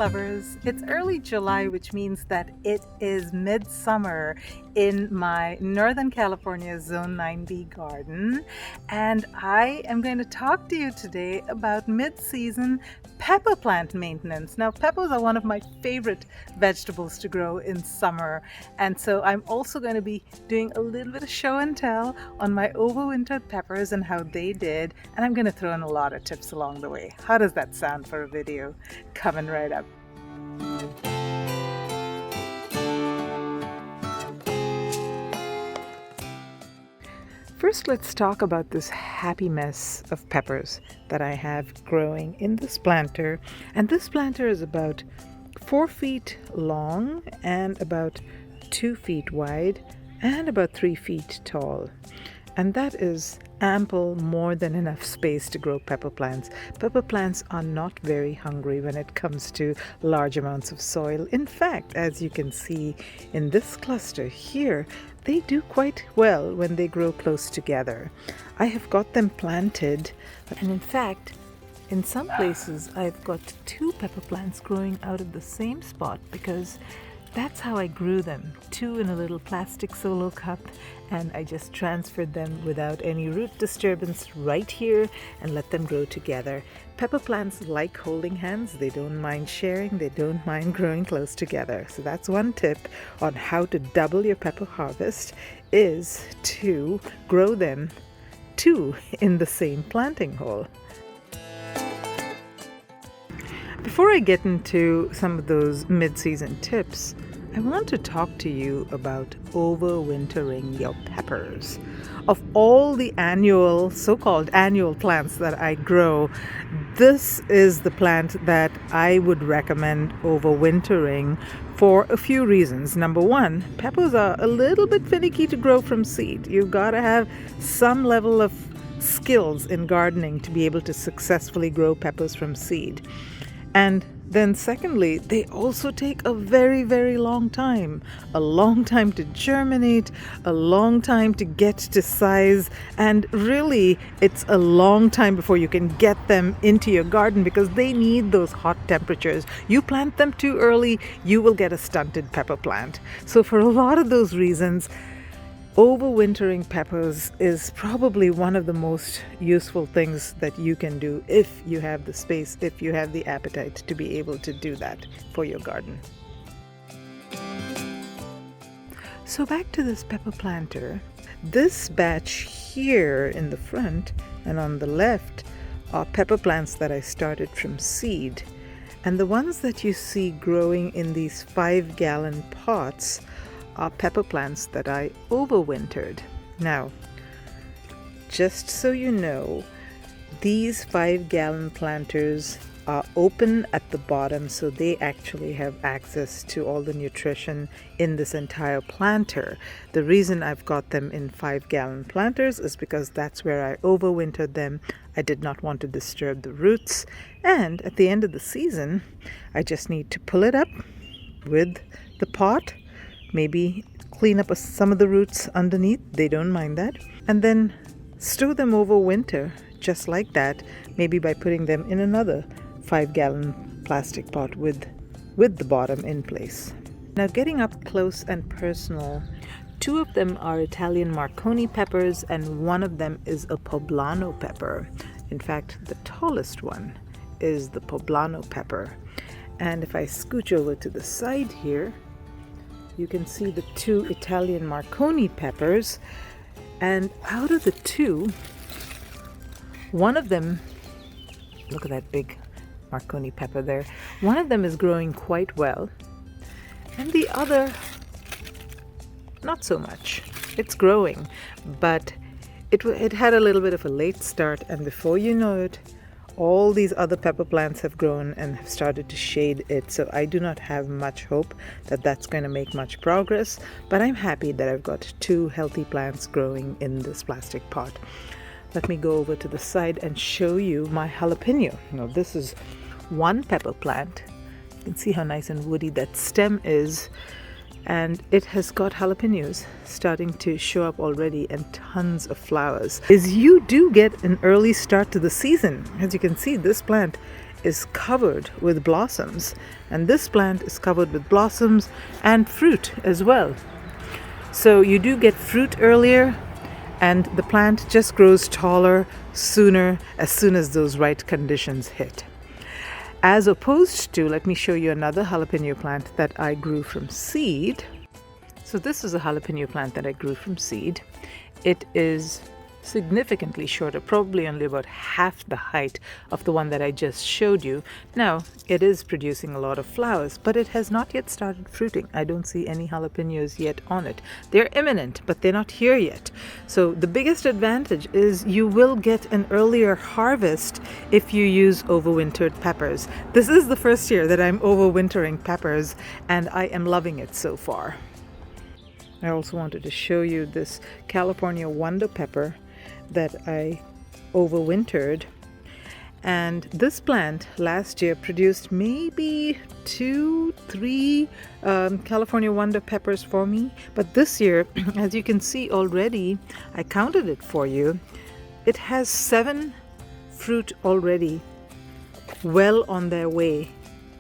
lovers. It's early July, which means that it is midsummer in my Northern California Zone 9B garden. And I am going to talk to you today about mid-season pepper plant maintenance. Now, peppers are one of my favorite vegetables to grow in summer. And so I'm also going to be doing a little bit of show and tell on my overwintered peppers and how they did. And I'm going to throw in a lot of tips along the way. How does that sound for a video? Coming right up. First, let's talk about this happy mess of peppers that I have growing in this planter. And this planter is about 4 feet long and about 2 feet wide and about 3 feet tall. And that is ample, more than enough space to grow pepper plants. Pepper plants are not very hungry when it comes to large amounts of soil. In fact, as you can see in this cluster here, they do quite well when they grow close together. I have got them planted, and in fact, in some places I've got 2 pepper plants growing out of the same spot because that's how I grew them. 2 in a little plastic solo cup, and I just transferred them without any root disturbance right here and let them grow together. Pepper plants like holding hands. They don't mind sharing. They don't mind growing close together. So that's one tip on how to double your pepper harvest, is to grow them 2 in the same planting hole. Before I get into some of those mid-season tips, I want to talk to you about overwintering your peppers. Of all the so-called annual plants that I grow, this is the plant that I would recommend overwintering for a few reasons. Number one, peppers are a little bit finicky to grow from seed. You've got to have some level of skills in gardening to be able to successfully grow peppers from seed. And then secondly, they also take a very, very long time. A long time to germinate, a long time to get to size, and really it's a long time before you can get them into your garden because they need those hot temperatures. You plant them too early, you will get a stunted pepper plant. So for a lot of those reasons, overwintering peppers is probably one of the most useful things that you can do if you have the space, if you have the appetite to be able to do that for your garden. So back to this pepper planter. This batch here in the front and on the left are pepper plants that I started from seed. And the ones that you see growing in these 5-gallon pots are pepper plants that I overwintered. Now, just so you know, these 5-gallon planters are open at the bottom, so they actually have access to all the nutrition in this entire planter. The reason I've got them in 5-gallon planters is because that's where I overwintered them. I did not want to disturb the roots, and at the end of the season, I just need to pull it up with the pot, maybe clean up some of the roots underneath, they don't mind that, and then store them over winter just like that, maybe by putting them in another 5-gallon plastic pot with the bottom in place. Now, getting up close and personal, 2 of them are Italian Marconi peppers and one of them is a poblano pepper. In fact, the tallest one is the poblano pepper. And if I scooch over to the side here, you can see the 2 Italian Marconi peppers, and out of the 2, one of them, look at that big Marconi pepper there, one of them is growing quite well, and the other, not so much. It's growing, but it had a little bit of a late start, and before you know it, all these other pepper plants have grown and have started to shade it. So I do not have much hope that that's going to make much progress, but I'm happy that I've got 2 healthy plants growing in this plastic pot. Let me go over to the side and show you my jalapeno. Now, this is one pepper plant. You can see how nice and woody that stem is. And it has got jalapenos starting to show up already and tons of flowers. You do get an early start to the season. As you can see, this plant is covered with blossoms, and this plant is covered with blossoms and fruit as well. So you do get fruit earlier, and the plant just grows taller sooner as soon as those right conditions hit. As opposed to, let me show you another jalapeno plant that I grew from seed. So this is a jalapeno plant that I grew from seed. It is significantly shorter, probably only about half the height of the one that I just showed you. Now, it is producing a lot of flowers, but it has not yet started fruiting. I don't see any jalapenos yet on it. They're imminent, but they're not here yet. So the biggest advantage is you will get an earlier harvest if you use overwintered peppers. This is the first year that I'm overwintering peppers, and I am loving it so far. I also wanted to show you this California Wonder Pepper that I overwintered, and this plant last year produced maybe 2-3 California Wonder Peppers for me, but this year, as you can see already, I counted it for you, it has 7 fruit already, well on their way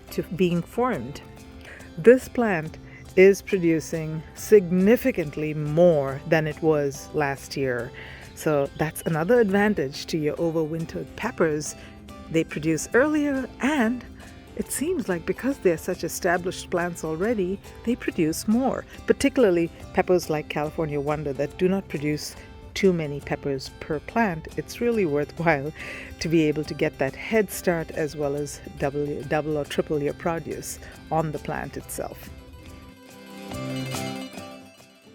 to being formed. This plant is producing significantly more than it was last year. So that's another advantage to your overwintered peppers. They produce earlier, and it seems like because they're such established plants already, they produce more, particularly peppers like California Wonder that do not produce too many peppers per plant. It's really worthwhile to be able to get that head start as well as double or triple your produce on the plant itself.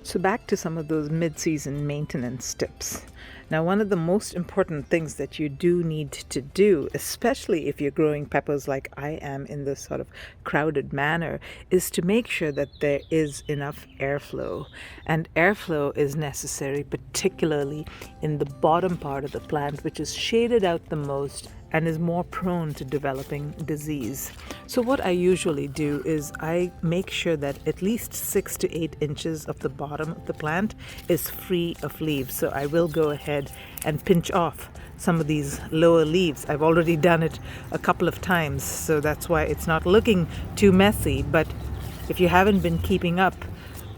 So back to some of those mid-season maintenance tips. Now, one of the most important things that you do need to do, especially if you're growing peppers like I am in this sort of crowded manner, is to make sure that there is enough airflow. And airflow is necessary, particularly in the bottom part of the plant, which is shaded out the most and is more prone to developing disease. So what I usually do is I make sure that at least 6 to 8 inches of the bottom of the plant is free of leaves. So I will go ahead and pinch off some of these lower leaves. I've already done it a couple of times, so that's why it's not looking too messy. But if you haven't been keeping up,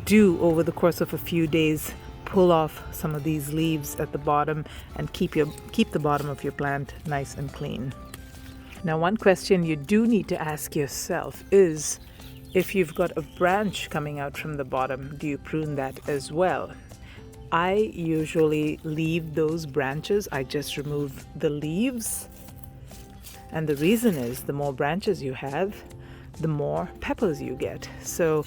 do over the course of a few days pull off some of these leaves at the bottom and keep the bottom of your plant nice and clean. Now, one question you do need to ask yourself is, if you've got a branch coming out from the bottom, do you prune that as well? I usually leave those branches. I just remove the leaves. And the reason is, the more branches you have, the more peppers you get. So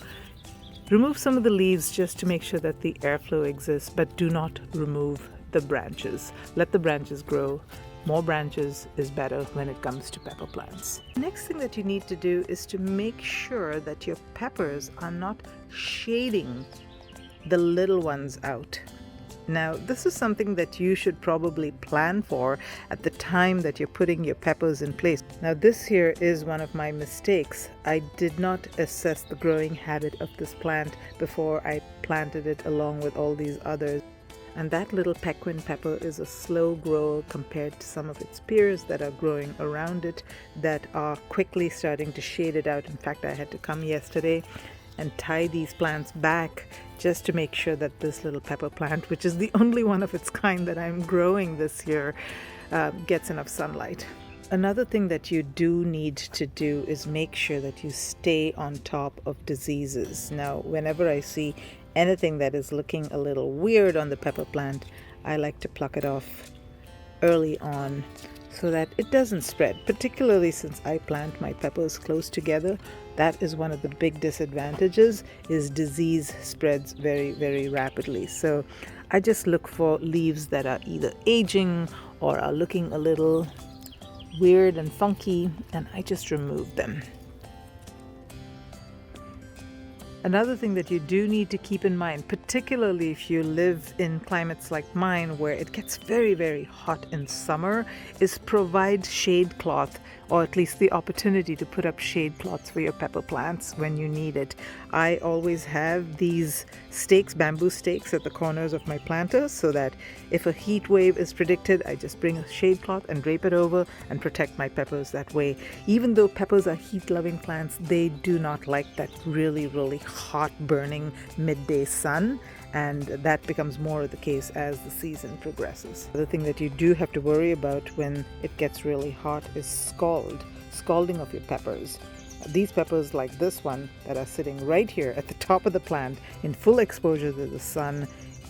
remove some of the leaves just to make sure that the airflow exists, but do not remove the branches. Let the branches grow. More branches is better when it comes to pepper plants. The next thing that you need to do is to make sure that your peppers are not shading the little ones out. Now, this is something that you should probably plan for at the time that you're putting your peppers in place. Now, this here is one of my mistakes. I did not assess the growing habit of this plant before I planted it along with all these others. And that little Pequin pepper is a slow grower compared to some of its peers that are growing around it that are quickly starting to shade it out. In fact, I had to come yesterday and tie these plants back just to make sure that this little pepper plant, which is the only one of its kind that I'm growing this year, gets enough sunlight. Another thing that you do need to do is make sure that you stay on top of diseases. Now, whenever I see anything that is looking a little weird on the pepper plant, I like to pluck it off early on so that it doesn't spread, particularly since I plant my peppers close together. That is one of the big disadvantages, is disease spreads very, very rapidly. So I just look for leaves that are either aging or are looking a little weird and funky, and I just remove them. Another thing that you do need to keep in mind, particularly if you live in climates like mine where it gets very, very hot in summer, is provide shade cloth, or at least the opportunity to put up shade cloths for your pepper plants when you need it. I always have these stakes, bamboo stakes at the corners of my planters, so that if a heat wave is predicted, I just bring a shade cloth and drape it over and protect my peppers that way. Even though peppers are heat-loving plants, they do not like that really, really hot, burning midday sun, and that becomes more of the case as the season progresses. The thing that you do have to worry about when it gets really hot is scalding of your peppers. These peppers like this one that are sitting right here at the top of the plant in full exposure to the sun,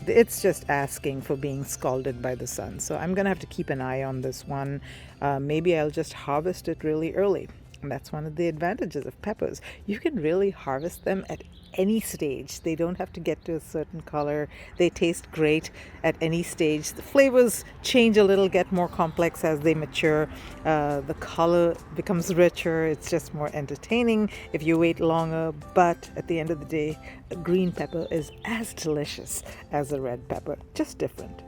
it's just asking for being scalded by the sun. So I'm gonna have to keep an eye on this one. Maybe I'll just harvest it really early. And that's one of the advantages of peppers. You can really harvest them at any stage. They don't have to get to a certain color. They taste great at any stage. The flavors change a little, get more complex as they mature. The color becomes richer. It's just more entertaining if you wait longer. But at the end of the day, a green pepper is as delicious as a red pepper, just different.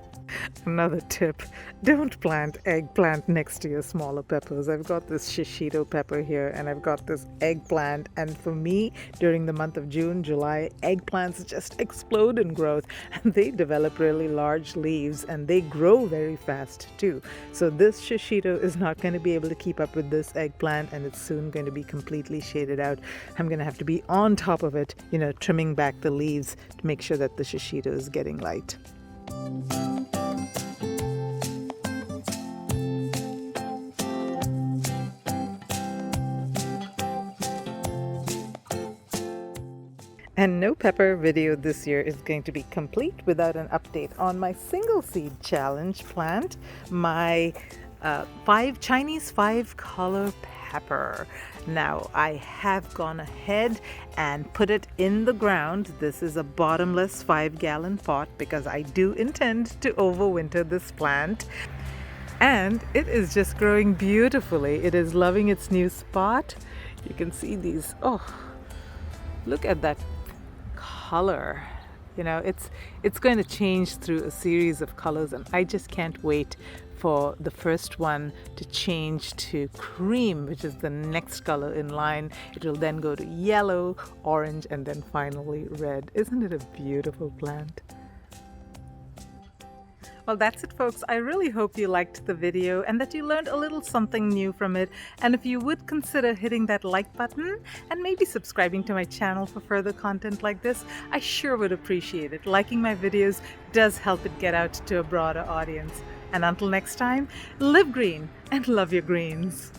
Another tip, don't plant eggplant next to your smaller peppers. I've got this shishito pepper here and I've got this eggplant, and for me, during the month of June, July, eggplants just explode in growth and they develop really large leaves and they grow very fast too. So this shishito is not going to be able to keep up with this eggplant, and it's soon going to be completely shaded out. I'm going to have to be on top of it, trimming back the leaves to make sure that the shishito is getting light. And no pepper video this year is going to be complete without an update on my single seed challenge plant, my Chinese 5-color pepper. Now I have gone ahead and put it in the ground. This is a bottomless 5-gallon pot because I do intend to overwinter this plant. And it is just growing beautifully. It is loving its new spot. You can see these, look at that color. It's going to change through a series of colors, and I just can't wait for the first one to change to cream, which is the next color in line. It will then go to yellow, orange, and then finally red. Isn't it a beautiful plant? Well, that's it, folks. I really hope you liked the video and that you learned a little something new from it. And if you would consider hitting that like button and maybe subscribing to my channel for further content like this, I sure would appreciate it. Liking my videos does help it get out to a broader audience. And until next time, live green and love your greens.